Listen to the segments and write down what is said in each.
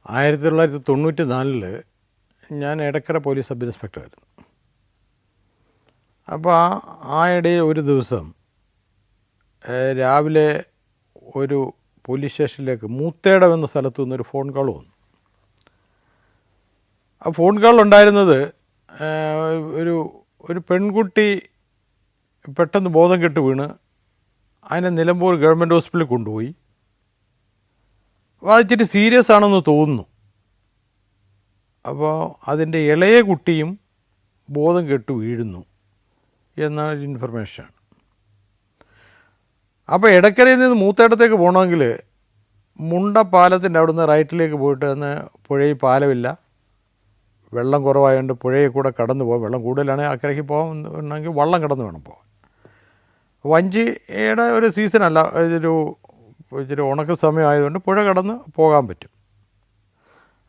1994 ഞാൻ Edakkara police sub ഇൻസ്പെക്ടറായിരുന്നു. അപ്പോൾ ആ ഇടയിൽ ഒരു ദിവസം രാവിലെ ഒരു പോലീസ് സ്റ്റേഷനിലേക്ക് മൂത്തേടം എന്ന സ്ഥലത്തു നിന്നൊരു ഫോൺ കോൾ വന്നു. ആ ഫോൺ കോൾ ഉണ്ടായിരുന്നത് ഒരു പെൺകുട്ടി പെട്ടെന്ന് ബോധം കെട്ട് വീണ് അതിനെ നിലമ്പൂർ ഗവൺമെൻറ് ഹോസ്പിറ്റലിൽ കൊണ്ടുപോയി. അപ്പോൾ അതിച്ചിട്ട് സീരിയസ് ആണെന്ന് തോന്നുന്നു. അപ്പോൾ അതിൻ്റെ ഇളയ കുട്ടിയും ബോധം കെട്ട് വീഴുന്നു എന്ന ഇൻഫർമേഷനാണ്. അപ്പോൾ എടക്കരയിൽ നിന്ന് മൂത്തേടത്തേക്ക് പോകണമെങ്കിൽ മുണ്ട പാലത്തിൻ്റെ അവിടുന്ന് റൈറ്റിലേക്ക് പോയിട്ട് അന്ന് പുഴയിൽ പാലമില്ല, വെള്ളം കുറവായതുകൊണ്ട് പുഴയിൽ കൂടെ കടന്നു പോകാം. വെള്ളം കൂടുതലാണെങ്കിൽ അക്കരയ്ക്ക് പോകണമെങ്കിൽ വള്ളം കടന്ന് വേണം പോകാൻ. വഞ്ചിയുടെ ഒരു സീസണല്ല, ഇച്ചിരി ഉണക്ക സമയമായതുകൊണ്ട് പുഴ കടന്ന് പോകാൻ പറ്റും.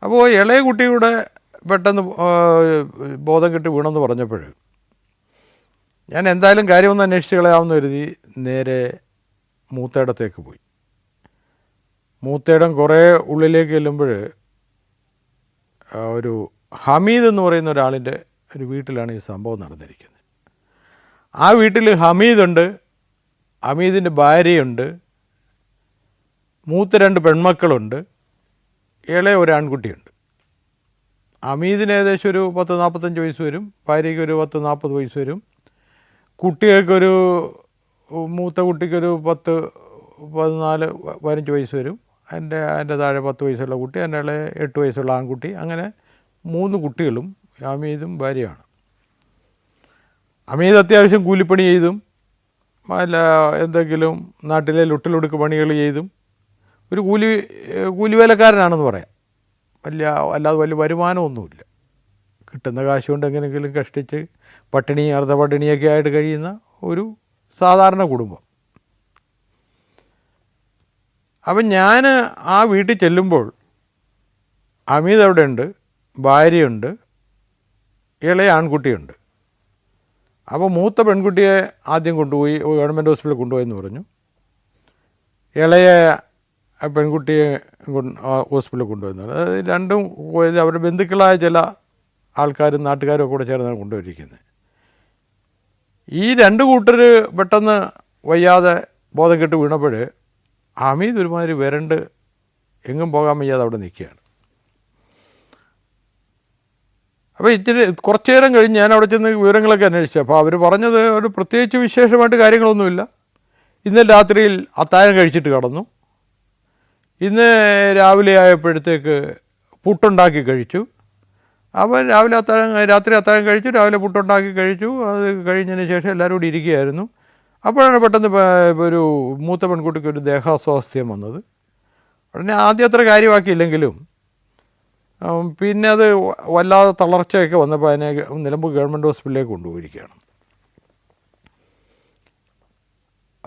അപ്പോൾ ഇളയ കുട്ടിയുടെ പെട്ടെന്ന് ബോധം കെട്ട് വീണെന്ന് പറഞ്ഞപ്പോൾ ഞാൻ എന്തായാലും കാര്യമൊന്ന് അന്വേഷിച്ച് കളയാമെന്ന് കരുതി നേരെ മൂത്തേടത്തേക്ക് പോയി. മൂത്തേടം കുറേ ഉള്ളിലേക്ക് ചെല്ലുമ്പോൾ ഒരു ഹമീദ് എന്ന് പറയുന്ന ഒരാളിൻ്റെ ഒരു വീട്ടിലാണ് ഈ സംഭവം നടന്നിരിക്കുന്നത്. ആ വീട്ടിൽ ഹമീദുണ്ട്, ഹമീദിൻ്റെ ഭാര്യയുണ്ട്, മൂത്ത 2 പെൺമക്കളുണ്ട്, ഇളയ ഒരു ആൺകുട്ടിയുണ്ട്. ഹമീദിന് ഏകദേശം ഒരു 10-45 വയസ്സ് വരും, ഭാര്യയ്ക്ക് ഒരു 10-40 വയസ്സ് വരും, കുട്ടികൾക്കൊരു മൂത്ത കുട്ടിക്കൊരു 10-14-15 വയസ്സ് വരും, അതിൻ്റെ താഴെ 10 വയസ്സുള്ള കുട്ടി, അതിൻ്റെ ഇളയ 8 വയസ്സുള്ള ആൺകുട്ടി. അങ്ങനെ 3 കുട്ടികളും ഹമീദും ഭാര്യയാണ്. ഹമീദ് അത്യാവശ്യം കൂലിപ്പണി ചെയ്തും അല്ല എന്തെങ്കിലും നാട്ടിലെ ലുട്ടിലൊടുക്ക് പണികൾ ചെയ്തും ഒരു കൂലിവേലക്കാരനാണെന്ന് പറയാം. അല്ലാതെ വലിയ വരുമാനമൊന്നുമില്ല. കിട്ടുന്ന കാശ് കൊണ്ട് എങ്ങനെയെങ്കിലും കഷ്ടിച്ച് പട്ടിണി അർദ്ധപട്ടിണിയൊക്കെ ആയിട്ട് കഴിയുന്ന ഒരു സാധാരണ കുടുംബം. അപ്പം ഞാൻ ആ വീട്ടിൽ ചെല്ലുമ്പോൾ ഹമീദ് അവിടെ ഉണ്ട്, ഭാര്യയുണ്ട്, ഇളയ ആൺകുട്ടിയുണ്ട്. അപ്പോൾ മൂത്ത പെൺകുട്ടിയെ ആദ്യം കൊണ്ടുപോയി ഗവൺമെൻറ് ഹോസ്പിറ്റലിൽ കൊണ്ടുപോയെന്ന് പറഞ്ഞു. ഇളയ പെൺകുട്ടിയെ ഹോസ്പിറ്റലിൽ കൊണ്ടുപോയെന്ന് പറഞ്ഞു. അത് രണ്ടും അവരുടെ ബന്ധുക്കളായ ചില ആൾക്കാരും നാട്ടുകാരും കൂടെ ചേർന്നാണ് കൊണ്ടുപോയിരിക്കുന്നത്. ഈ 2 കൂട്ടർ പെട്ടെന്ന് വയ്യാതെ ബോധം കെട്ട് വീണപ്പോൾ ഹമീദ് ഒരുമാതിരി വരണ്ട് എങ്ങും പോകാൻ വയ്യാതെ അവിടെ നിൽക്കുകയാണ്. അപ്പോൾ കുറച്ചു നേരം കഴിഞ്ഞ് ഞാൻ അവിടെ ചെന്ന് വിവരങ്ങളൊക്കെ അന്വേഷിച്ചു. അപ്പോൾ അവർ പറഞ്ഞത് ഒരു പ്രത്യേകിച്ച് വിശേഷമായിട്ട് കാര്യങ്ങളൊന്നുമില്ല. ഇന്നലെ രാത്രിയിൽ അത്താഴം കഴിച്ചിട്ട് കിടന്നു, ഇന്ന് രാവിലെ ആയപ്പോഴത്തേക്ക് പുട്ടുണ്ടാക്കി കഴിച്ചു. അപ്പോൾ രാത്രി അത്താഴം കഴിച്ചു, രാവിലെ പുട്ടുണ്ടാക്കി കഴിച്ചു. അത് കഴിഞ്ഞതിന് ശേഷം എല്ലാവരും കൂടി ഇരിക്കുകയായിരുന്നു. അപ്പോഴാണ് പെട്ടെന്ന് ഒരു മൂത്ത പെൺകുട്ടിക്ക് ഒരു ദേഹാസ്വാസ്ഥ്യം വന്നത്. ഉടനെ ആദ്യം അത്ര കാര്യമാക്കിയില്ലെങ്കിലും പിന്നെ അത് വല്ലാതെ തളർച്ചയൊക്കെ വന്നപ്പോൾ അതിനെ നിലമ്പൂർ ഗവൺമെൻറ് ഹോസ്പിറ്റലിലേക്ക് കൊണ്ടുപോയിരിക്കുകയാണ്.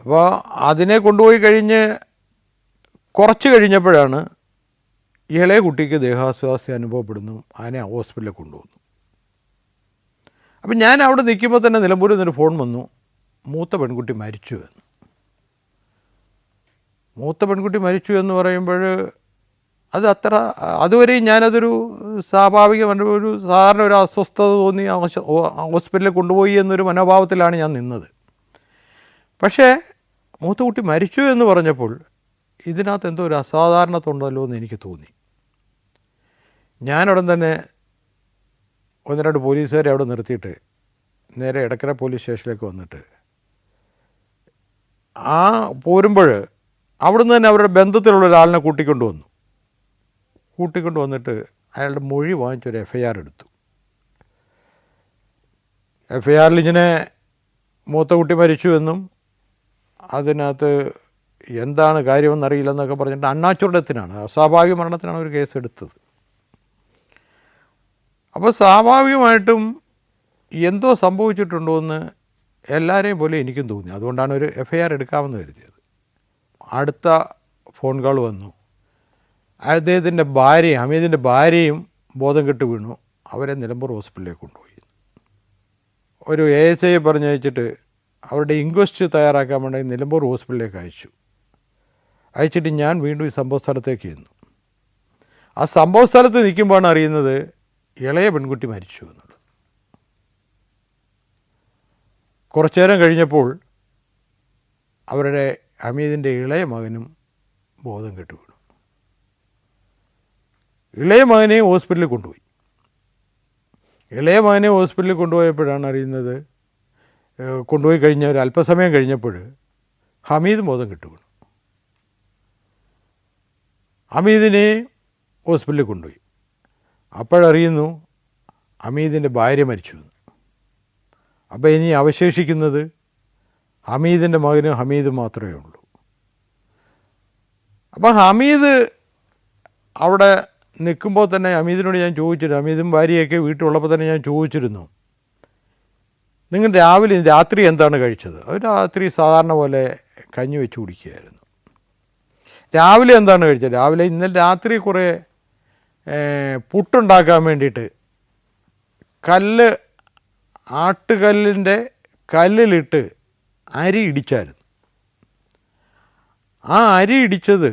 അപ്പോൾ അതിനെ കൊണ്ടുപോയി കഴിഞ്ഞ് കുറച്ച് കഴിഞ്ഞപ്പോഴാണ് ഇളയ കുട്ടിക്ക് ദേഹാസ്വാസ്ഥ്യം അനുഭവപ്പെടുന്നു. അതിനെ ഹോസ്പിറ്റലിൽ കൊണ്ടുവന്നു. അപ്പം ഞാൻ അവിടെ നിൽക്കുമ്പോൾ തന്നെ നിലമ്പൂരിൽ നിന്നൊരു ഫോൺ വന്നു, മൂത്ത പെൺകുട്ടി മരിച്ചു എന്ന്. മൂത്ത പെൺകുട്ടി മരിച്ചു എന്ന് പറയുമ്പോൾ അതുവരെയും ഞാനതൊരു സ്വാഭാവികമായ ഒരു സാധാരണ ഒരു അസ്വസ്ഥത തോന്നി ഹോസ്പിറ്റലിൽ കൊണ്ടുപോയി എന്നൊരു മനോഭാവത്തിലാണ് ഞാൻ നിന്നത്. പക്ഷേ മൂത്ത കുട്ടി മരിച്ചു എന്ന് പറഞ്ഞപ്പോൾ ഇതിനകത്ത് എന്തോ ഒരു അസാധാരണത്തുണ്ടല്ലോ എന്ന് എനിക്ക് തോന്നി. ഞാനുടൻ തന്നെ 1-2 പോലീസുകാരെ അവിടെ നിർത്തിയിട്ട് നേരെ എടക്കര പോലീസ് സ്റ്റേഷനിലേക്ക് വന്നിട്ട് പോരുമ്പോൾ അവിടുന്ന് തന്നെ അവരുടെ ബന്ധത്തിലുള്ള ഒരാളിനെ കൂട്ടിക്കൊണ്ട് വന്നിട്ട് അയാളുടെ മൊഴി വാങ്ങിച്ചൊരു FIR എടുത്തു. FIRൽ ഇങ്ങനെ മൂത്ത കുട്ടി മരിച്ചു എന്നും അതിനകത്ത് എന്താണ് കാര്യമെന്നറിയില്ലെന്നൊക്കെ പറഞ്ഞിട്ട് അണ്ണാച്ചുരുടത്തിനാണ്, അസ്വാഭാവിക മരണത്തിനാണ് ഒരു കേസ് എടുത്തത്. അപ്പോൾ സ്വാഭാവികമായിട്ടും എന്തോ സംഭവിച്ചിട്ടുണ്ടോ എന്ന് എല്ലാവരെയും പോലെ എനിക്കും തോന്നി. അതുകൊണ്ടാണ് ഒരു FIR എടുക്കാമെന്ന് കരുതിയത്. അടുത്ത ഫോൺ കോൾ വന്നു. അദ്ദേഹത്തിൻ്റെ ഹമീദിൻ്റെ ഭാര്യയും ബോധം കെട്ട് വീണു. അവരെ നിലമ്പൂർ ഹോസ്പിറ്റലിലേക്ക് കൊണ്ടുപോയി. ഒരു ASI പറഞ്ഞയച്ചിട്ട് അവരുടെ ഇൻക്വസ്റ്റ് തയ്യാറാക്കാൻ വേണ്ടി നിലമ്പൂർ ഹോസ്പിറ്റലിലേക്ക് അയച്ചിട്ട് ഞാൻ വീണ്ടും ഈ സംഭവ സ്ഥലത്തേക്ക് ചെന്നു. ആ സംഭവ സ്ഥലത്ത് നിൽക്കുമ്പോഴാണ് അറിയുന്നത് ഇളയ പെൺകുട്ടി മരിച്ചു എന്നുള്ളത്. കുറച്ചു നേരം കഴിഞ്ഞപ്പോൾ അവരുടെ ഹമീദിൻ്റെ ഇളയ മകനും ബോധം കെട്ടു വീണു. ഇളയ മകനെ ഹോസ്പിറ്റലിൽ കൊണ്ടുപോയി. ഇളയ മകനെ ഹോസ്പിറ്റലിൽ കൊണ്ടുപോയപ്പോഴാണ് അറിയുന്നത്, കൊണ്ടുപോയി കഴിഞ്ഞ ഒരു അല്പസമയം കഴിഞ്ഞപ്പോൾ ഹമീദ് ബോധം കെട്ടു വീണു. ഹമീദിനെ ഹോസ്പിറ്റലിൽ കൊണ്ടുപോയി. അപ്പോഴറിയുന്നു ഹമീദിൻ്റെ ഭാര്യ മരിച്ചു എന്ന്. അപ്പോൾ ഇനി അവശേഷിക്കുന്നത് ഹമീദിൻ്റെ മകനും ഹമീദ് മാത്രമേ ഉള്ളൂ. അപ്പം ഹമീദ് അവിടെ നിൽക്കുമ്പോൾ തന്നെ ഹമീദിനോട് ഞാൻ ചോദിച്ചിരുന്നു, ഹമീദും ഭാര്യയൊക്കെ വീട്ടിലുള്ളപ്പോൾ തന്നെ ഞാൻ ചോദിച്ചിരുന്നു, നിങ്ങൾ രാത്രി എന്താണ് കഴിച്ചത്? അവർ രാത്രി സാധാരണ പോലെ കഞ്ഞി വെച്ച് കുടിക്കുകയായിരുന്നു. രാവിലെ എന്താണ് കഴിച്ചത്? രാവിലെ ഇന്നലെ രാത്രി കുറേ പുട്ടുണ്ടാക്കാൻ വേണ്ടിയിട്ട് ആട്ടുകല്ലിൻ്റെ കല്ലിലിട്ട് അരി ഇടിച്ചായിരുന്നു. ആ അരി ഇടിച്ചത്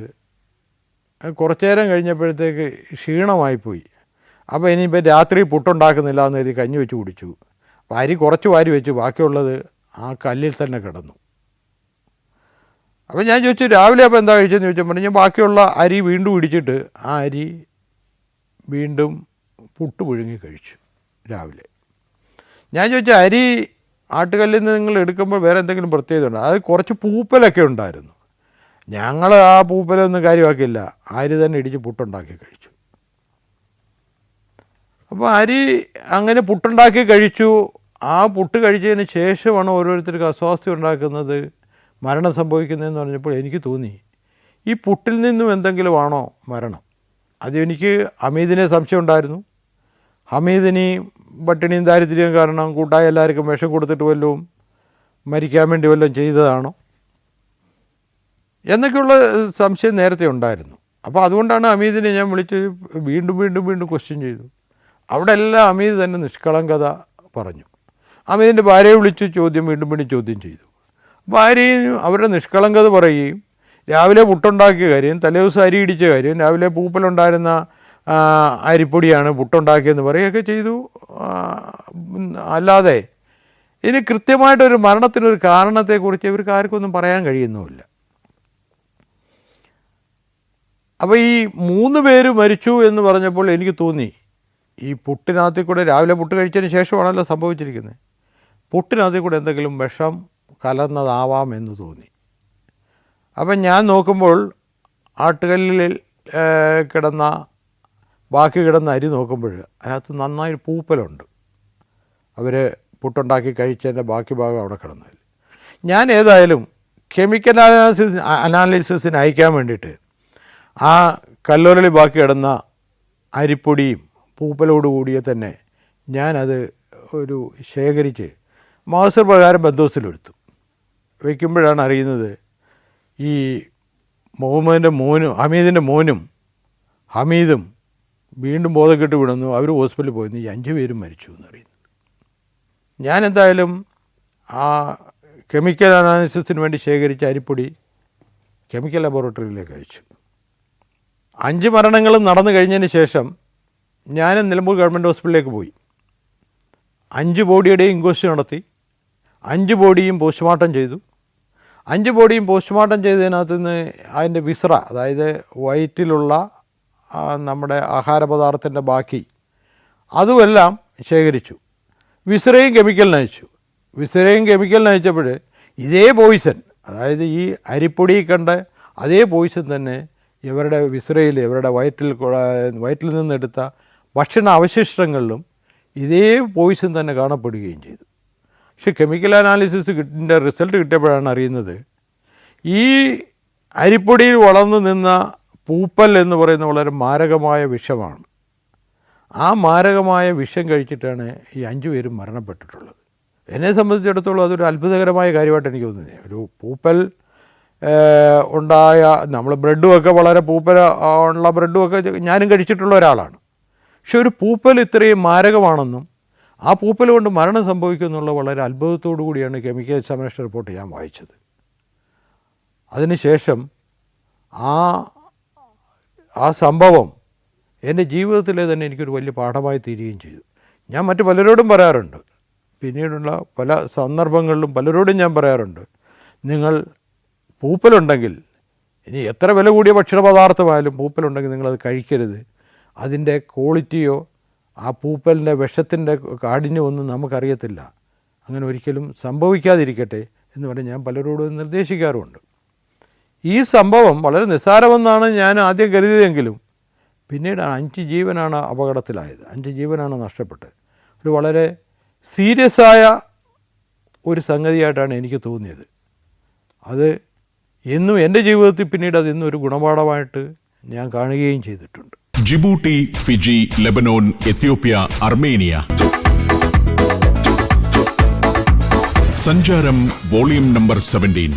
കുറച്ചു നേരം കഴിഞ്ഞപ്പോഴത്തേക്ക് ക്ഷീണമായിപ്പോയി. അപ്പോൾ ഇനിയിപ്പോൾ രാത്രി പുട്ടുണ്ടാക്കുന്നില്ല എന്ന് കരുതി കഞ്ഞി വെച്ച് കുടിച്ചു. അപ്പോൾ അരി കുറച്ച് വാരി വെച്ചു, ബാക്കിയുള്ളത് ആ കല്ലിൽ തന്നെ കിടന്നു. അപ്പോൾ ഞാൻ ചോദിച്ചു, രാവിലെ അപ്പോൾ എന്താ കഴിച്ചതെന്ന് ചോദിച്ചപ്പോൾ ഞാൻ ബാക്കിയുള്ള അരി വീണ്ടും ഇടിച്ചിട്ട് ആ അരി വീണ്ടും പുട്ട് പുഴുങ്ങി കഴിച്ചു രാവിലെ. ഞാൻ ചോദിച്ചു, അരി ആട്ടുകല്ലിൽ നിന്ന് നിങ്ങൾ എടുക്കുമ്പോൾ വേറെ എന്തെങ്കിലും പ്രത്യേകത ഉണ്ടോ? അത് കുറച്ച് പൂപ്പലൊക്കെ ഉണ്ടായിരുന്നു. ഞങ്ങൾ ആ പൂപ്പലൊന്നും കാര്യമാക്കില്ല, അരി തന്നെ ഇടിച്ച് പുട്ടുണ്ടാക്കി കഴിച്ചു. അപ്പോൾ അരി അങ്ങനെ പുട്ടുണ്ടാക്കി കഴിച്ചു. ആ പുട്ട് കഴിച്ചതിന് ശേഷമാണ് ഓരോരുത്തർക്ക് അസ്വാസ്ഥ്യം ഉണ്ടാക്കുന്നത്, മരണം സംഭവിക്കുന്നതെന്ന് പറഞ്ഞപ്പോൾ എനിക്ക് തോന്നി ഈ പുട്ടിൽ നിന്നും എന്തെങ്കിലും ആണോ മരണം. അതെനിക്ക് ഹമീദിനെ സംശയം ഉണ്ടായിരുന്നു. ഹമീദിന് പട്ടിണിയും ദാരിദ്ര്യവും കാരണം കൂട്ടായ എല്ലാവർക്കും വിഷം കൊടുത്തിട്ട് വല്ലതും മരിക്കാൻ വേണ്ടി വല്ലതും ചെയ്തതാണോ എന്നൊക്കെയുള്ള സംശയം നേരത്തെ ഉണ്ടായിരുന്നു. അപ്പോൾ അതുകൊണ്ടാണ് ഹമീദിനെ ഞാൻ വിളിച്ച് വീണ്ടും വീണ്ടും വീണ്ടും ക്വസ്റ്റ്യൻ ചെയ്തു. അവിടെ എല്ലാം ഹമീദ് തന്നെ നിഷ്കളങ്കത പറഞ്ഞു. ഹമീദിൻ്റെ ഭാര്യയെ വിളിച്ച് വീണ്ടും വീണ്ടും ചോദ്യം ചെയ്തു. ഭാര്യയും അവരുടെ നിഷ്കളങ്കത പറയുകയും രാവിലെ പുട്ടുണ്ടാക്കിയ കാര്യം, തലേദിവസം അരി ഇടിച്ച കാര്യം, രാവിലെ പൂപ്പലുണ്ടായിരുന്ന അരിപ്പൊടിയാണ് പുട്ടുണ്ടാക്കിയെന്ന് പറയുകയൊക്കെ ചെയ്തു. അല്ലാതെ ഇനി കൃത്യമായിട്ടൊരു മരണത്തിനൊരു കാരണത്തെക്കുറിച്ച് ഇവർക്ക് ആർക്കൊന്നും പറയാൻ കഴിയുന്നുമില്ല. അപ്പോൾ ഈ 3 പേര് മരിച്ചു എന്ന് പറഞ്ഞപ്പോൾ എനിക്ക് തോന്നി ഈ പുട്ടിനകത്തിൽ കൂടെ, രാവിലെ പുട്ട് കഴിച്ചതിന് ശേഷമാണല്ലോ സംഭവിച്ചിരിക്കുന്നത്, പുട്ടിനകത്തിൽ കൂടെ എന്തെങ്കിലും വിഷം കലർന്നതാവാമെന്ന് തോന്നി. അപ്പം ഞാൻ നോക്കുമ്പോൾ ആട്ടുകല്ലിൽ ബാക്കി കിടന്ന അരി നോക്കുമ്പോൾ അതിനകത്ത് നന്നായി പൂപ്പലുണ്ട്. അവർ പുട്ടുണ്ടാക്കി കഴിച്ചതിൻ്റെ ബാക്കി ഭാഗം അവിടെ കിടന്നതിൽ. ഞാൻ ഏതായാലും കെമിക്കൽ അനാലിസിസിന് അയക്കാൻ വേണ്ടിയിട്ട് ആ കല്ലോരളി ബാക്കി കിടന്ന അരിപ്പൊടിയും പൂപ്പലോട് കൂടിയ തന്നെ ഞാനത് ഒരു ശേഖരിച്ച് മാസപ്രകാരം ബന്ധോസിലെടുത്തു. വയ്ക്കുമ്പോഴാണ് അറിയുന്നത് ഈ മുഹമ്മദിൻ്റെ മോനും ഹമീദിൻ്റെ മോനും ഹമീദും വീണ്ടും ബോധം കെട്ട് വീണു. അവർ ഹോസ്പിറ്റലിൽ പോയിരുന്നു. ഈ 5 പേരും മരിച്ചു എന്നറിയുന്നു. ഞാൻ എന്തായാലും ആ കെമിക്കൽ അനാലിസിസിന് വേണ്ടി ശേഖരിച്ച അരിപ്പൊടി കെമിക്കൽ ലബോറട്ടറിയിലേക്ക് അയച്ചു. 5 മരണങ്ങളും നടന്നു കഴിഞ്ഞതിന് ശേഷം ഞാൻ നിലമ്പൂർ ഗവൺമെൻറ് ഹോസ്പിറ്റലിലേക്ക് പോയി. 5 ബോഡിയുടെയും ഇൻക്വസ്റ്റ് നടത്തി. 5 ബോഡിയും പോസ്റ്റ്മോർട്ടം ചെയ്തു. 5 ബോഡിയും പോസ്റ്റ്മോർട്ടം ചെയ്തതിനകത്ത് നിന്ന് അതിൻ്റെ വിസ്ര, അതായത് വയറ്റിലുള്ള നമ്മുടെ ആഹാരപദാർത്ഥത്തിൻ്റെ ബാക്കി അതുമെല്ലാം ശേഖരിച്ചു. വിസ്രയും കെമിക്കലിന് അയച്ചു. വിസ്രയും കെമിക്കലിന് അയച്ചപ്പോൾ ഇതേ പോയിസൺ, അതായത് ഈ അരിപ്പൊടി കണ്ട അതേ പോയിസൺ തന്നെ ഇവരുടെ വിസ്രയിൽ, ഇവരുടെ വയറ്റിൽ നിന്നെടുത്ത ഭക്ഷണ അവശിഷ്ടങ്ങളിലും ഇതേ പോയിസൺ തന്നെ കാണപ്പെടുകയും ചെയ്തു. പക്ഷെ കെമിക്കൽ അനാലിസിസിൻ്റെ റിസൾട്ട് കിട്ടിയപ്പോഴാണ് അറിയുന്നത് ഈ അരിപ്പൊടിയിൽ വളർന്നു നിന്ന പൂപ്പൽ എന്ന് പറയുന്ന വളരെ മാരകമായ വിഷമാണ്. ആ മാരകമായ വിഷം കഴിച്ചിട്ടാണ് ഈ 5 പേരും മരണപ്പെട്ടിട്ടുള്ളത്. എന്നെ സംബന്ധിച്ചിടത്തോളം അതൊരു അത്ഭുതകരമായ കാര്യമായിട്ട് എനിക്ക് തോന്നുന്നത്. ഒരു പൂപ്പൽ ഉണ്ടായ, നമ്മൾ ബ്രെഡുമൊക്കെ വളരെ പൂപ്പൽ ഉള്ള ബ്രെഡുമൊക്കെ ഞാനും കഴിച്ചിട്ടുള്ള ഒരാളാണ്. പക്ഷെ ഒരു പൂപ്പൽ ഇത്രയും മാരകമാണെന്നും ആ പൂപ്പൽ കൊണ്ട് മരണം സംഭവിക്കുമെന്നുള്ള വളരെ അത്ഭുതത്തോടു കൂടിയാണ് കെമിക്കൽ എക്സാമിനേഷൻ റിപ്പോർട്ട് ഞാൻ വായിച്ചത്. അതിനുശേഷം ആ സംഭവം എൻ്റെ ജീവിതത്തിലെ തന്നെ എനിക്കൊരു വലിയ പാഠമായി തീരുകയും ചെയ്തു. ഞാൻ മറ്റു പലരോടും പറയാറുണ്ട്, പിന്നീടുള്ള പല സന്ദർഭങ്ങളിലും പലരോടും ഞാൻ പറയാറുണ്ട്, നിങ്ങൾ പൂപ്പലുണ്ടെങ്കിൽ, ഇനി എത്ര വില കൂടിയ ഭക്ഷണ പദാർത്ഥമായാലും പൂപ്പലുണ്ടെങ്കിൽ നിങ്ങളത് കഴിക്കരുത്. അതിൻ്റെ ക്വാളിറ്റിയോ ആ പൂപ്പലിൻ്റെ വിഷത്തിൻ്റെ കാഠിന്യമൊന്നും നമുക്കറിയത്തില്ല. അങ്ങനെ ഒരിക്കലും സംഭവിക്കാതിരിക്കട്ടെ എന്ന് പറഞ്ഞ് ഞാൻ പലരോടും നിർദ്ദേശിക്കാറുമുണ്ട്. ഈ സംഭവം വളരെ നിസ്സാരമെന്നാണ് ഞാൻ ആദ്യം കരുതിയതെങ്കിലും പിന്നീട് 5 ജീവനാണ് അപകടത്തിലായത്, 5 ജീവനാണ് നഷ്ടപ്പെട്ടത്. ഒരു വളരെ സീരിയസായ ഒരു സംഗതിയായിട്ടാണ് എനിക്ക് തോന്നിയത്. അത് എന്നും എൻ്റെ ജീവിതത്തിൽ പിന്നീട് അത് ഇന്നും ഒരു ഗുണപാഠമായിട്ട് ഞാൻ കാണുകയും ചെയ്തിട്ടുണ്ട്. Djibouti, Fiji, Lebanon, Ethiopia, Armenia. സഞ്ചാരം വോളിയം നമ്പർ 17.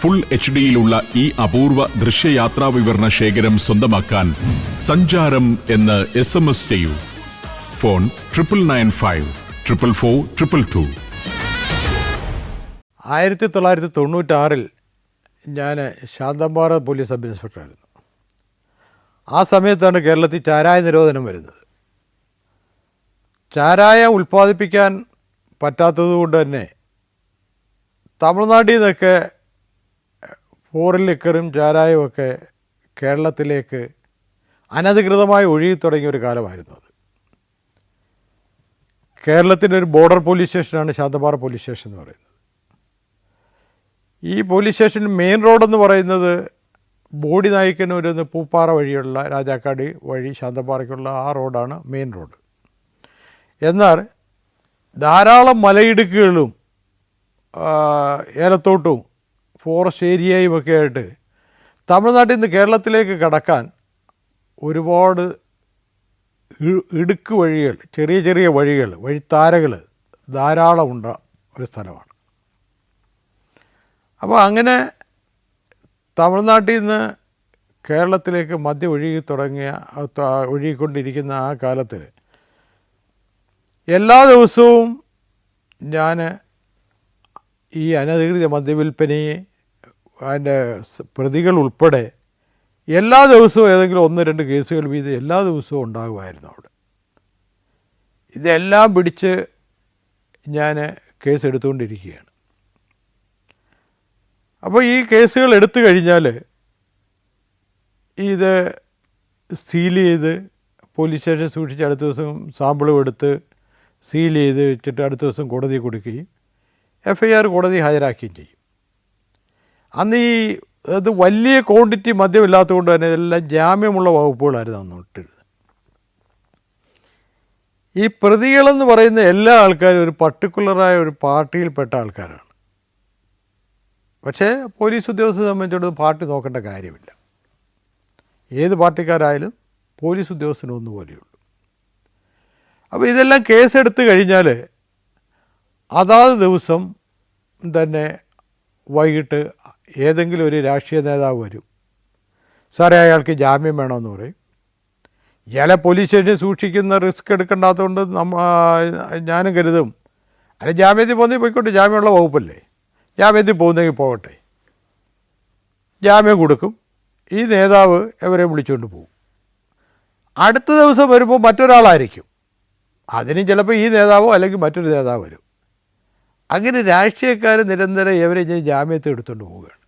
ഫുൾ HD-യിലുള്ള ഈ അപൂർവ ദൃശ്യയാത്രാ വിവരണ ശേഖരം സ്വന്തമാക്കാൻ സഞ്ചാരം എന്ന് SMS ചെയ്യൂ. ഫോൺ 9995 444 222. 1996 ഞാൻ ശാന്തമ്പാറ പോലീസ് സബ് ഇൻസ്പെക്ടറായിരുന്നു. ആ സമയത്താണ് കേരളത്തിൽ ചാരായ നിരോധനം വരുന്നത്. ചാരായം ഉൽപ്പാദിപ്പിക്കാൻ പറ്റാത്തതുകൊണ്ട് തന്നെ തമിഴ്നാട്ടിൽ നിന്നൊക്കെ ഫോറിൻ ലിക്കറും ചാരായവുമൊക്കെ കേരളത്തിലേക്ക് അനധികൃതമായി ഒഴുകി തുടങ്ങിയ ഒരു കാലമായിരുന്നു അത്. കേരളത്തിൻ്റെ ഒരു ബോർഡർ പോലീസ് സ്റ്റേഷനാണ് ശാന്തമ്പാറ പോലീസ് സ്റ്റേഷൻ എന്ന് പറയുന്നത്. ഈ പോലീസ് സ്റ്റേഷൻ മെയിൻ റോഡെന്ന് പറയുന്നത് ബോഡി നായിക്കനൂരിൽ നിന്ന് പൂപ്പാറ വഴിയുള്ള രാജാക്കാട് വഴി ശാന്തമ്പാറയ്ക്കുള്ള ആ റോഡാണ് മെയിൻ റോഡ്. എന്നാൽ ധാരാളം മലയിടുക്കുകളും ഏലത്തോട്ടും ഫോറസ്റ്റ് ഏരിയയും ഒക്കെ ആയിട്ട് തമിഴ്നാട്ടിൽ നിന്ന് കേരളത്തിലേക്ക് കടക്കാൻ ഒരുപാട് ഇടുക്ക് വഴികൾ, ചെറിയ ചെറിയ വഴികൾ, വഴിത്താരകൾ ധാരാളമുണ്ട ഒരു സ്ഥലമാണ്. അപ്പോൾ അങ്ങനെ തമിഴ്നാട്ടിൽ നിന്ന് കേരളത്തിലേക്ക് മദ്യം ഒഴുകിക്കൊണ്ടിരിക്കുന്ന ആ കാലത്ത് എല്ലാ ദിവസവും ഞാൻ ഈ അനധികൃത മദ്യവിൽപ്പനയെ അതിൻ്റെ പ്രതികൾ ഉൾപ്പെടെ എല്ലാ ദിവസവും ഏതെങ്കിലും 1-2 കേസുകൾ വീതം എല്ലാ ദിവസവും ഉണ്ടാകുമായിരുന്നു അവിടെ. ഇതെല്ലാം പിടിച്ച് ഞാൻ കേസെടുത്തുകൊണ്ടിരിക്കുകയാണ്. അപ്പോൾ ഈ കേസുകൾ എടുത്തു കഴിഞ്ഞാൽ ഇത് സീൽ ചെയ്ത് പോലീസ് സ്റ്റേഷൻ സൂക്ഷിച്ച് അടുത്ത ദിവസം സാമ്പിളും എടുത്ത് സീൽ ചെയ്ത് വെച്ചിട്ട് അടുത്ത ദിവസം കോടതി കൊടുക്കുകയും FIR കോടതി ഹാജരാക്കുകയും ചെയ്യും. അന്ന് അത് വലിയ ക്വാണ്ടിറ്റി മദ്യമില്ലാത്തതുകൊണ്ട് തന്നെ ഇതെല്ലാം ജാമ്യമുള്ള വകുപ്പുകളായിരുന്നു അന്ന് ഇട്ടിരുന്നത്. ഈ പ്രതികളെന്ന് പറയുന്ന എല്ലാ ആൾക്കാരും ഒരു പർട്ടിക്കുലറായ ഒരു പാർട്ടിയിൽപ്പെട്ട ആൾക്കാരാണ്. പക്ഷേ പോലീസ് ഉദ്യോഗസ്ഥരെ സംബന്ധിച്ചിടത്തോളം പാർട്ടി നോക്കേണ്ട കാര്യമില്ല. ഏത് പാർട്ടിക്കാരായാലും പോലീസ് ഉദ്യോഗസ്ഥന് ഒന്നുപോലെയുള്ളൂ. അപ്പോൾ ഇതെല്ലാം കേസെടുത്ത് കഴിഞ്ഞാൽ അതാത് ദിവസം തന്നെ വൈകിട്ട് ഏതെങ്കിലും ഒരു രാഷ്ട്രീയ നേതാവ് വരും. സാറേ അയാൾക്ക് ജാമ്യം വേണമെന്ന് പറയും. ഇയാളെ പോലീസ് സ്റ്റേഷൻ സൂക്ഷിക്കുന്ന റിസ്ക് എടുക്കേണ്ടാത്തതുകൊണ്ട് ഞാനും കരുതും അല്ല ജാമ്യത്തിൽ പോകുന്നേ പോയിക്കോട്ടെ, ജാമ്യമുള്ള വകുപ്പല്ലേ, ജാമ്യത്തിൽ പോകുന്നെങ്കിൽ പോകട്ടെ. ജാമ്യം കൊടുക്കും. ഈ നേതാവ് ഇവരെ വിളിച്ചുകൊണ്ട് പോകും. അടുത്ത ദിവസം വരുമ്പോൾ മറ്റൊരാളായിരിക്കും. അതിനും ചിലപ്പോൾ ഈ നേതാവോ അല്ലെങ്കിൽ മറ്റൊരു നേതാവ് വരും. അങ്ങനെ രാഷ്ട്രീയക്കാർ നിരന്തരം ഇവരെ ജാമ്യത്തിൽ എടുത്തുകൊണ്ട് പോവുകയാണ്.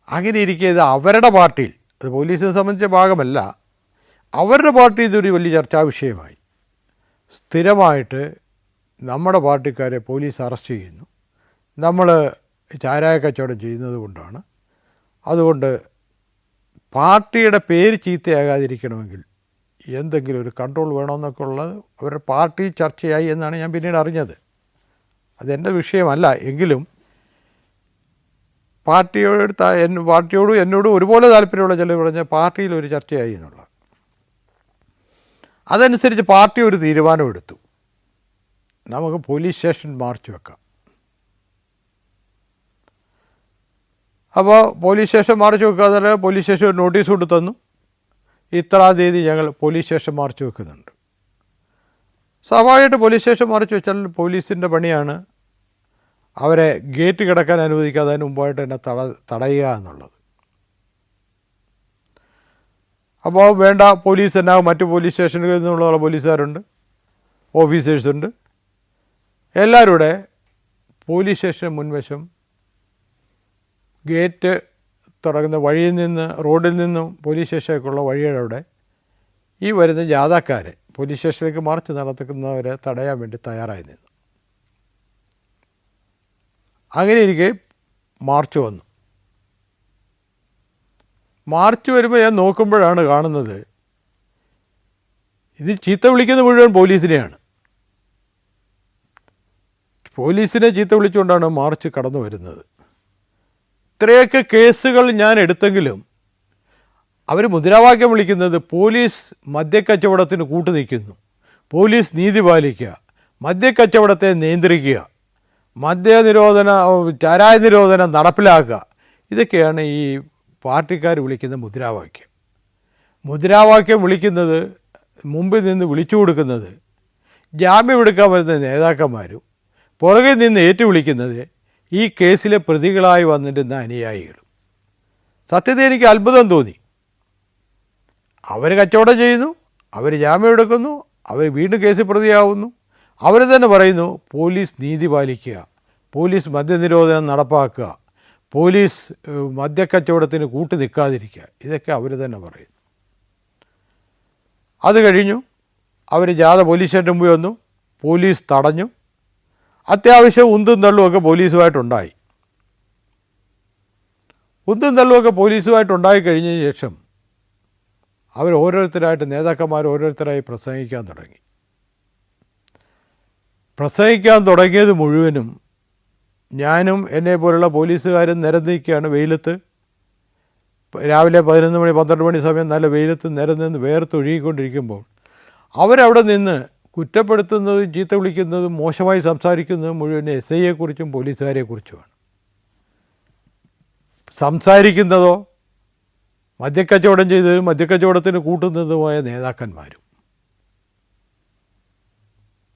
അങ്ങനെ ഇരിക്കെ ഇത് അവരുടെ പാർട്ടിയിൽ, അത് പോലീസിനെ സംബന്ധിച്ച ഭാഗമല്ല, അവരുടെ പാർട്ടി ഇതൊരു വലിയ ചർച്ചാ വിഷയമായി. സ്ഥിരമായിട്ട് നമ്മുടെ പാർട്ടിക്കാരെ പോലീസ് അറസ്റ്റ് ചെയ്യുന്നു. നമ്മൾ ചാരായ കച്ചവടം ചെയ്യുന്നത് കൊണ്ടാണ്. അതുകൊണ്ട് പാർട്ടിയുടെ പേര് ചീത്തയാകാതിരിക്കണമെങ്കിൽ എന്തെങ്കിലും ഒരു കൺട്രോൾ വേണമെന്നൊക്കെ ഉള്ളത് അവരുടെ പാർട്ടി ചർച്ചയായി എന്നാണ് ഞാൻ പിന്നീട് അറിഞ്ഞത്. അതെൻ്റെ വിഷയമല്ല എങ്കിലും പാർട്ടിയോടും എന്നോടും ഒരുപോലെ താല്പര്യമുള്ള ചിലർ പറഞ്ഞ പാർട്ടിയിൽ ഒരു ചർച്ചയായി എന്നുള്ളത്. അതനുസരിച്ച് പാർട്ടി ഒരു തീരുമാനമെടുത്തു, നമുക്ക് പോലീസ് സ്റ്റേഷൻ മാർച്ച് വെക്കാം. അപ്പോൾ പോലീസ് സ്റ്റേഷൻ മാർച്ച് വെക്കാതെ പോലീസ് സ്റ്റേഷൻ ഒരു നോട്ടീസ് കൊണ്ട് തന്നു, ഇത്രാം തീയതി ഞങ്ങൾ പോലീസ് സ്റ്റേഷൻ മാർച്ച് വെക്കുന്നുണ്ട്. സ്വാഭാവികമായിട്ട് പോലീസ് സ്റ്റേഷൻ മാർച്ച് വെച്ചാൽ പോലീസിൻ്റെ പണിയാണ് അവരെ ഗേറ്റ് കിടക്കാൻ അനുവദിക്കാതെ അതിന് മുമ്പായിട്ട് തന്നെ തടയുക എന്നുള്ളത്. അപ്പോൾ വേണ്ട പോലീസ് തന്നെ മറ്റ് പോലീസ് സ്റ്റേഷനുകളിൽ നിന്നുള്ള പോലീസുകാരുണ്ട്, ഓഫീസേഴ്സുണ്ട്. എല്ലാവരും കൂടെ പോലീസ് സ്റ്റേഷന് മുൻവശം ഗേറ്റ് തുടങ്ങുന്ന വഴിയിൽ നിന്ന്, റോഡിൽ നിന്നും പോലീസ് സ്റ്റേഷനിലേക്കുള്ള വഴിയുടെ അവിടെ ഈ വരുന്ന ജാഥക്കാരെ, പോലീസ് സ്റ്റേഷനിലേക്ക് മാർച്ച് നടത്തുന്നവരെ തടയാൻ വേണ്ടി തയ്യാറായി നിന്നു. അങ്ങനെ ഇരിക്കെ മാർച്ച് വന്നു. മാർച്ച് വരുമ്പോൾ ഞാൻ നോക്കുമ്പോഴാണ് കാണുന്നത് ഇത് ചീത്ത വിളിക്കുന്നത് മുഴുവൻ പോലീസിനെയാണ്. പോലീസിനെ ചീത്ത വിളിച്ചുകൊണ്ടാണ് മാർച്ച് കടന്നു വരുന്നത്. ഇത്രയൊക്കെ കേസുകൾ ഞാൻ എടുത്തെങ്കിലും അവർ മുദ്രാവാക്യം വിളിക്കുന്നത് പോലീസ് മദ്യക്കച്ചവടത്തിന് കൂട്ടുനിൽക്കുന്നു, പോലീസ് നീതി പാലിക്കുക, മദ്യക്കച്ചവടത്തെ നിയന്ത്രിക്കുക, ചാരായ നിരോധനം നടപ്പിലാക്കുക. ഇതൊക്കെയാണ് ഈ പാർട്ടിക്കാർ വിളിക്കുന്ന മുദ്രാവാക്യം. മുദ്രാവാക്യം വിളിക്കുന്നത്, മുമ്പിൽ നിന്ന് വിളിച്ചു കൊടുക്കുന്നത് ജാമ്യമെടുക്കാൻ വരുന്ന നേതാക്കന്മാരും പുറകിൽ നിന്ന് ഏറ്റുവിളിക്കുന്നത് ഈ കേസിലെ പ്രതികളായി വന്നിരുന്ന അനുയായികളും. സത്യത്തിൽ എനിക്ക് അത്ഭുതം തോന്നി. അവർ കച്ചവടം ചെയ്യുന്നു, അവർ ജാമ്യമെടുക്കുന്നു, അവർ വീണ്ടും കേസിൽ പ്രതിയാവുന്നു. അവർ തന്നെ പറയുന്നു പോലീസ് നീതി പാലിക്കുക, പോലീസ് മദ്യനിരോധനം നടപ്പാക്കുക, പോലീസ് മദ്യക്കച്ചവടത്തിന് കൂട്ടു നിൽക്കാതിരിക്കുക. ഇതൊക്കെ അവർ തന്നെ പറയുന്നു. അത് കഴിഞ്ഞു അവർ ജാഥ പോലീസ് സ്റ്റേഷന് മുമ്പിൽ വന്നു. പോലീസ് തടഞ്ഞു. അത്യാവശ്യം ഉന്തും തള്ളുമൊക്കെ പോലീസുമായിട്ടുണ്ടായി. ഉന്തും തള്ളുമൊക്കെ പോലീസുമായിട്ടുണ്ടായി കഴിഞ്ഞതിന് ശേഷം അവർ ഓരോരുത്തരായിട്ട്, നേതാക്കന്മാർ ഓരോരുത്തരായി പ്രസംഗിക്കാൻ തുടങ്ങി. പ്രസംഗിക്കാൻ തുടങ്ങിയത് മുഴുവനും ഞാനും എന്നെ പോലുള്ള പോലീസുകാരും നിരന്നിരിക്കുകയാണ് വെയിലത്ത്. രാവിലെ 11 മണി 12 മണി സമയം നല്ല വെയിലത്ത് നിരന്ന് വേർത്തൊഴുകിക്കൊണ്ടിരിക്കുമ്പോൾ അവരവിടെ നിന്ന് കുറ്റപ്പെടുത്തുന്നതും ചീത്ത വിളിക്കുന്നതും മോശമായി സംസാരിക്കുന്നതും മുഴുവൻ SIയെക്കുറിച്ചും പോലീസുകാരെക്കുറിച്ചുമാണ്. സംസാരിക്കുന്നതോ മദ്യക്കച്ചവടം ചെയ്തതും മദ്യക്കച്ചവടത്തിന് കൂട്ടുന്നതുമായ നേതാക്കന്മാരും.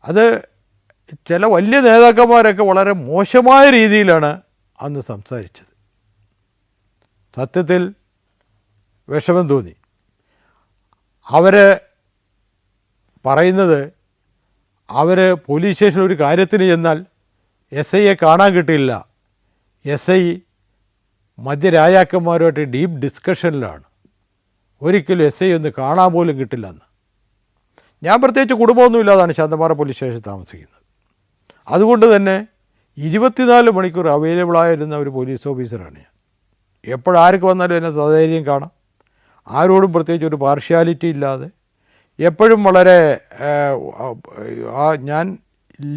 അത് ചില വലിയ നേതാക്കന്മാരൊക്കെ വളരെ മോശമായ രീതിയിലാണ് അന്ന് സംസാരിച്ചത്. സത്യത്തിൽ വിഷമം തോന്നി. അവർ പറയുന്നത് അവർ പോലീസ് സ്റ്റേഷനിൽ ഒരു കാര്യത്തിന് ചെന്നാൽ SIയെ കാണാൻ കിട്ടില്ല, SI മദ്യരാജാക്കന്മാരുമായിട്ട് ഡീപ്പ് ഡിസ്കഷനിലാണ്, ഒരിക്കലും SI ഒന്ന് കാണാൻ പോലും കിട്ടില്ലെന്ന്. ഞാൻ പ്രത്യേകിച്ച് കുടുംബമൊന്നുമില്ലാതാണ് ശാന്തമാറ പോലീസ് സ്റ്റേഷനിൽ താമസിക്കുന്നത്. അതുകൊണ്ട് തന്നെ 24 മണിക്കൂർ അവൈലബിളായിരുന്ന ഒരു പോലീസ് ഓഫീസറാണ് ഞാൻ. എപ്പോഴാർക്ക് വന്നാലും എന്നെ സധൈര്യം കാണാം. ആരോടും പ്രത്യേകിച്ച് ഒരു പാർഷ്യാലിറ്റി ഇല്ലാതെ എപ്പോഴും വളരെ ഞാൻ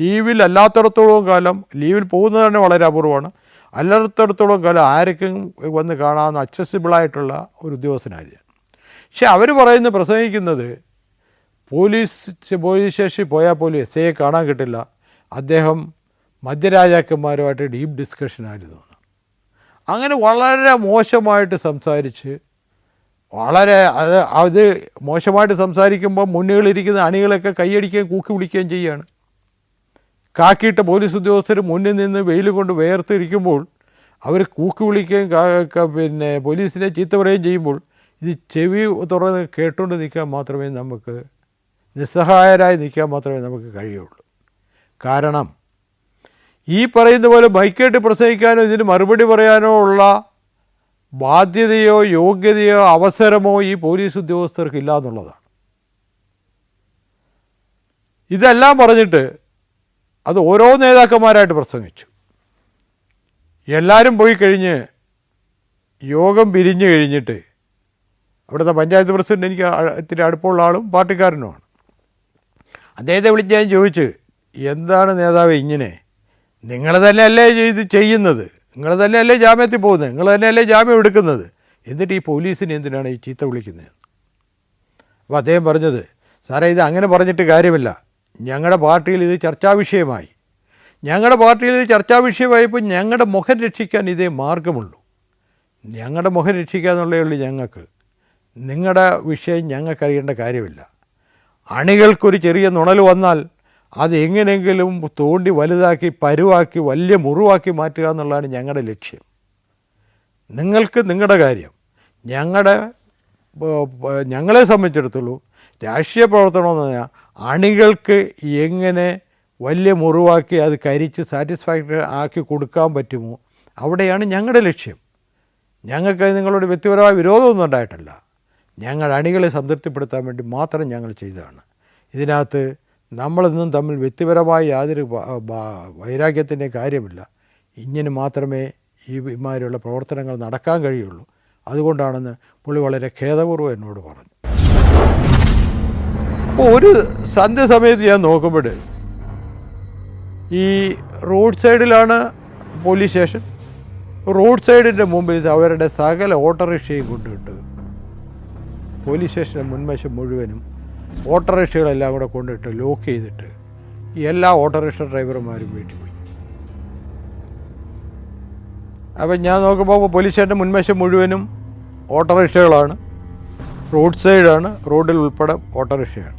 ലീവിൽ അല്ലാത്തിടത്തോളം കാലം, ലീവിൽ പോകുന്നത് തന്നെ വളരെ അപൂർവമാണ്, അല്ലാത്തിടത്തോളം കാലം ആർക്കും വന്ന് കാണാവുന്ന അക്സസിബിളായിട്ടുള്ള ഒരു ഉദ്യോഗസ്ഥനായിരുന്നു. പക്ഷെ അവർ പ്രസംഗിക്കുന്നത് പോലീസ് സ്റ്റേഷനിൽ പോയാൽ പോലും SIയെ കാണാൻ കിട്ടില്ല, അദ്ദേഹം മദ്യരാജാക്കന്മാരുമായിട്ട് ഡീപ്പ് ഡിസ്കഷനായിരുന്നു. അങ്ങനെ വളരെ മോശമായിട്ട് സംസാരിച്ച്, വളരെ അത് മോശമായിട്ട് സംസാരിക്കുമ്പോൾ മുന്നുകളിരിക്കുന്ന അണികളൊക്കെ കൈയടിക്കുകയും കൂക്കി വിളിക്കുകയും ചെയ്യുകയാണ്. കാക്കിയിട്ട പോലീസ് ഉദ്യോഗസ്ഥർ മുന്നിൽ നിന്ന് വെയിൽ കൊണ്ട് വേർത്തിരിക്കുമ്പോൾ അവർ കൂക്കി വിളിക്കുകയും പോലീസിനെ ചീത്ത പറയുകയും ചെയ്യുമ്പോൾ ഇത് ചെവി തുറന്ന് കേട്ടുകൊണ്ട് നിൽക്കാൻ മാത്രമേ നമുക്ക്, നിസ്സഹായരായി നിൽക്കാൻ മാത്രമേ നമുക്ക് കഴിയുള്ളൂ. കാരണം ഈ പറയുന്ന പോലെ മൈക്കേട്ട് പ്രസംഗിക്കാനോ ഇതിന് മറുപടി പറയാനോ ഉള്ള ബാധ്യതയോ യോഗ്യതയോ അവസരമോ ഈ പോലീസ് ഉദ്യോഗസ്ഥർക്കില്ല എന്നുള്ളതാണ്. ഇതെല്ലാം പറഞ്ഞിട്ട് അത് ഓരോ നേതാക്കന്മാരായിട്ട് പ്രസംഗിച്ചു. എല്ലാവരും പോയി കഴിഞ്ഞ് യോഗം പിരിഞ്ഞു കഴിഞ്ഞിട്ട് അവിടുത്തെ പഞ്ചായത്ത് പ്രസിഡന്റ് എനിക്ക് ഇത്തിരി അടുപ്പമുള്ള ആളും പാർട്ടിക്കാരനുമാണ്. അദ്ദേഹത്തെ വിളിച്ച് ഞാൻ ചോദിച്ചു, എന്താണ് നേതാവ് ഇങ്ങനെ, നിങ്ങൾ തന്നെയല്ലേ ഇത് ചെയ്യുന്നത്, നിങ്ങൾ തന്നെയല്ലേ ജാമ്യത്തിൽ പോകുന്നത്, നിങ്ങൾ തന്നെയല്ലേ ജാമ്യം എടുക്കുന്നത്, എന്നിട്ട് ഈ പോലീസിനെ എന്തിനാണ് ഈ ചീത്ത വിളിക്കുന്നത്? അപ്പോൾ അദ്ദേഹം പറഞ്ഞത്, സാറേ ഇത് അങ്ങനെ പറഞ്ഞിട്ട് കാര്യമില്ല, ഞങ്ങളുടെ പാർട്ടിയിൽ ഇത് ചർച്ചാ വിഷയമായി. ഞങ്ങളുടെ പാർട്ടിയിൽ ഇത് ചർച്ചാ വിഷയമായപ്പോൾ ഞങ്ങളുടെ മുഖം രക്ഷിക്കാൻ ഇതേ മാർഗമുള്ളൂ. ഞങ്ങളുടെ മുഖം രക്ഷിക്കുക എന്നുള്ളതേ ഉള്ളൂ ഞങ്ങൾക്ക്. നിങ്ങളുടെ വിഷയം ഞങ്ങൾക്കറിയേണ്ട കാര്യമില്ല. അണികൾക്കൊരു ചെറിയ നുണൽ വന്നാൽ അത് എങ്ങനെയെങ്കിലും തോണ്ടി വലുതാക്കി പരുവാക്കി വലിയ മുറിവാക്കി മാറ്റുക എന്നുള്ളതാണ് ഞങ്ങളുടെ ലക്ഷ്യം. നിങ്ങൾക്ക് നിങ്ങളുടെ കാര്യം, ഞങ്ങളുടെ ഞങ്ങളെ സംബന്ധിച്ചിടത്തോളം രാഷ്ട്രീയ പ്രവർത്തനമെന്ന് പറഞ്ഞാൽ അണികൾക്ക് എങ്ങനെ വലിയ മുറിവാക്കി അത് കരിച്ച് സാറ്റിസ്ഫാക്ടറി ആക്കി കൊടുക്കാൻ പറ്റുമോ അവിടെയാണ് ഞങ്ങളുടെ ലക്ഷ്യം. ഞങ്ങൾക്ക് നിങ്ങളോട് വ്യക്തിപരമായ വിരോധമൊന്നും ഉണ്ടായിട്ടല്ല, ഞങ്ങൾ അണികളെ സംതൃപ്തിപ്പെടുത്താൻ വേണ്ടി മാത്രം ഞങ്ങൾ ചെയ്തതാണ്. ഇതിനകത്ത് നമ്മളൊന്നും തമ്മിൽ വ്യക്തിപരമായ യാതൊരു വൈരാഗ്യത്തിൻ്റെ കാര്യമില്ല. ഇങ്ങനെ മാത്രമേ ഈ ഇമാതിരിയുള്ള പ്രവർത്തനങ്ങൾ നടക്കാൻ കഴിയുള്ളൂ. അതുകൊണ്ടാണെന്ന് പുള്ളി വളരെ ഖേദപൂർവ്വം എന്നോട് പറഞ്ഞു. അപ്പോൾ ഒരു സന്ധ്യ സമയത്ത് ഞാൻ നോക്കുമ്പോൾ ഈ റോഡ് സൈഡിലാണ് പോലീസ് സ്റ്റേഷൻ. റോഡ് സൈഡിൻ്റെ മുമ്പിൽ അവരുടെ സകല ഓട്ടോറിക്ഷയും കൊണ്ടിട്ട് പോലീസ് സ്റ്റേഷൻ്റെ മുൻവശം മുഴുവനും ഓട്ടോറിക്ഷകളെല്ലാം കൂടെ കൊണ്ടിട്ട് ലോക്ക് ചെയ്തിട്ട് എല്ലാ ഓട്ടോറിക്ഷ ഡ്രൈവർമാരും വീട്ടിൽ പോയി. അപ്പം ഞാൻ നോക്കുമ്പോൾ പോലീസ് സ്റ്റേഷൻ്റെ മുൻവശം മുഴുവനും ഓട്ടോറിക്ഷകളാണ്, റോഡ് സൈഡാണ്, റോഡിൽ ഉൾപ്പെടെ ഓട്ടോറിക്ഷയാണ്.